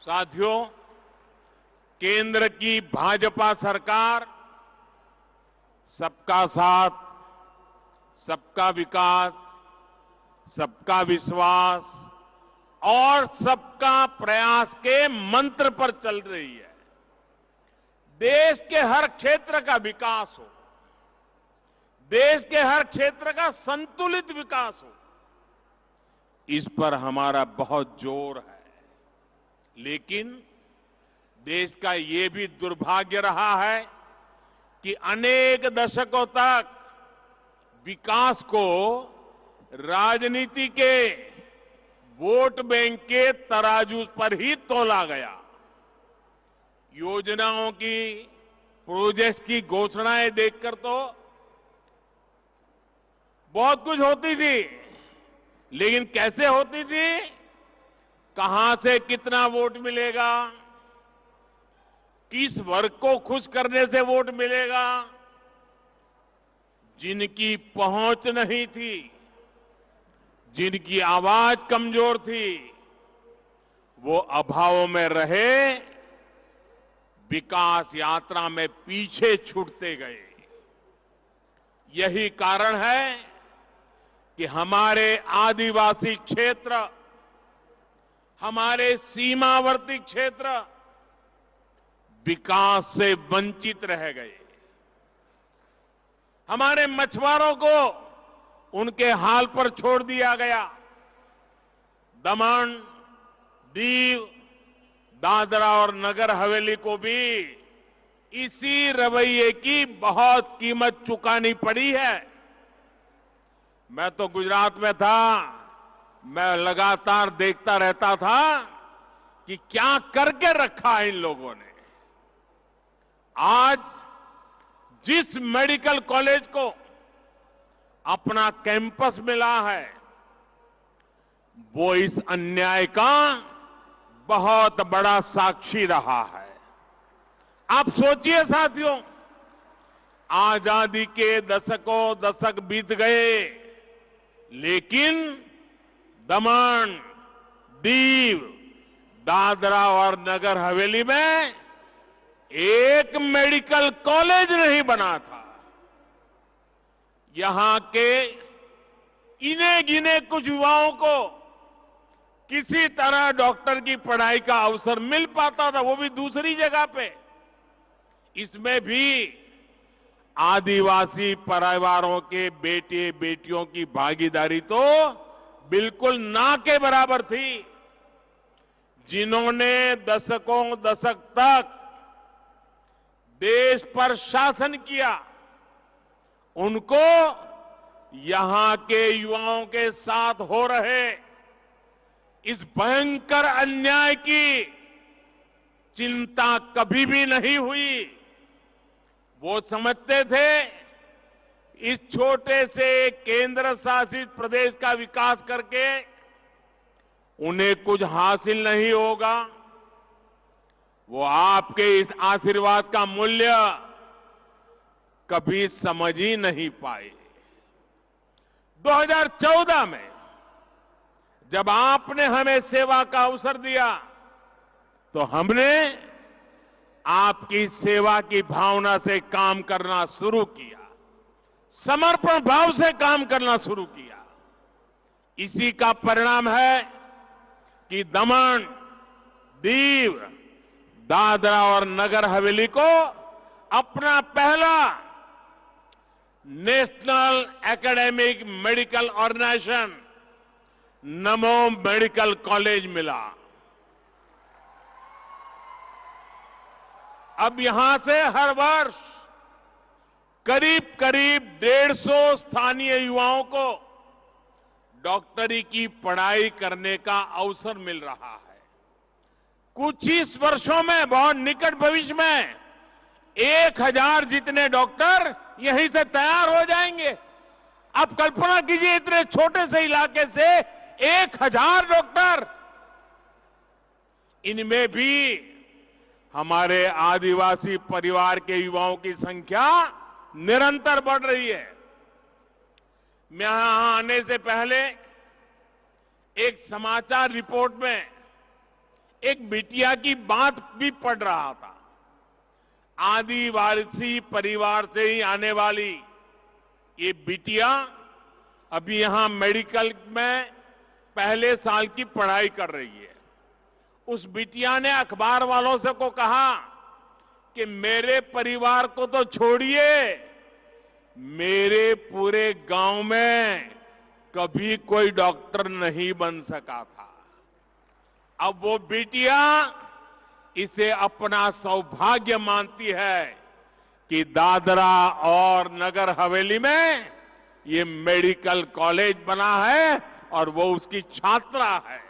साथियों, केंद्र की भाजपा सरकार सबका साथ, सबका विकास, सबका विश्वास और सबका प्रयास के मंत्र पर चल रही है। देश के हर क्षेत्र का विकास हो, देश के हर क्षेत्र का संतुलित विकास हो, इस पर हमारा बहुत जोर है। लेकिन देश का ये भी दुर्भाग्य रहा है कि अनेक दशकों तक विकास को राजनीति के वोट बैंक के तराजू पर ही तोला गया। योजनाओं की, प्रोजेक्ट्स की घोषणाएं देखकर तो बहुत कुछ होती थी, लेकिन कैसे होती थी, कहां से कितना वोट मिलेगा, किस वर्ग को खुश करने से वोट मिलेगा, जिनकी पहुंच नहीं थी, जिनकी आवाज कमजोर थी, वो अभाव में रहे, विकास यात्रा में पीछे छूटते गए। यही कारण है कि हमारे आदिवासी क्षेत्र, हमारे सीमावर्ती क्षेत्र विकास से वंचित रह गए। हमारे मछुआरों को उनके हाल पर छोड़ दिया गया। दमन, दीव, दादरा और नगर हवेली को भी इसी रवैये की बहुत कीमत चुकानी पड़ी है। मैं तो गुजरात में था, मैं लगातार देखता रहता था कि क्या करके रखा है इन लोगों ने। आज जिस मेडिकल कॉलेज को अपना कैंपस मिला है, वो इस अन्याय का बहुत बड़ा साक्षी रहा है। आप सोचिए साथियों, आजादी के दशकों दशक बीत गए, लेकिन दमन, दीव, दादरा और नगर हवेली में एक मेडिकल कॉलेज नहीं बना था। यहां के इने गिने कुछ युवाओं को किसी तरह डॉक्टर की पढ़ाई का अवसर मिल पाता था, वो भी दूसरी जगह पे। इसमें भी आदिवासी परिवारों के बेटे बेटियों की भागीदारी तो बिल्कुल ना के बराबर थी। जिन्होंने दशकों दशक तक देश पर शासन किया, उनको यहां के युवाओं के साथ हो रहे इस भयंकर अन्याय की चिंता कभी भी नहीं हुई। वो समझते थे इस छोटे से केंद्र शासित प्रदेश का विकास करके उन्हें कुछ हासिल नहीं होगा। वो आपके इस आशीर्वाद का मूल्य कभी समझ ही नहीं पाए। 2014 में जब आपने हमें सेवा का अवसर दिया, तो हमने आपकी सेवा की भावना से काम करना शुरू किया, समर्पण भाव से काम करना शुरू किया। इसी का परिणाम है कि दमन, दीव, दादरा और नगर हवेली को अपना पहला नेशनल एकेडमिक मेडिकल ऑर्गेनाइजेशन नमो मेडिकल कॉलेज मिला। अब यहां से हर वर्ष करीब करीब 150 स्थानीय युवाओं को डॉक्टरी की पढ़ाई करने का अवसर मिल रहा है। कुछ ही वर्षों में, बहुत निकट भविष्य में 1000 जितने डॉक्टर यहीं से तैयार हो जाएंगे। आप कल्पना कीजिए, इतने छोटे से इलाके से 1000 डॉक्टर। इनमें भी हमारे आदिवासी परिवार के युवाओं की संख्या निरंतर बढ़ रही है। मैं यहां आने से पहले एक समाचार रिपोर्ट में एक बिटिया की बात भी पढ़ रहा था। आदिवासी परिवार से ही आने वाली ये बिटिया अभी यहां मेडिकल में पहले साल की पढ़ाई कर रही है। उस बिटिया ने अखबार वालों से को कहा कि मेरे परिवार को तो छोड़िए, मेरे पूरे गांव में कभी कोई डॉक्टर नहीं बन सका था। अब वो बिटिया इसे अपना सौभाग्य मानती है कि दादरा और नगर हवेली में ये मेडिकल कॉलेज बना है और वो उसकी छात्रा है।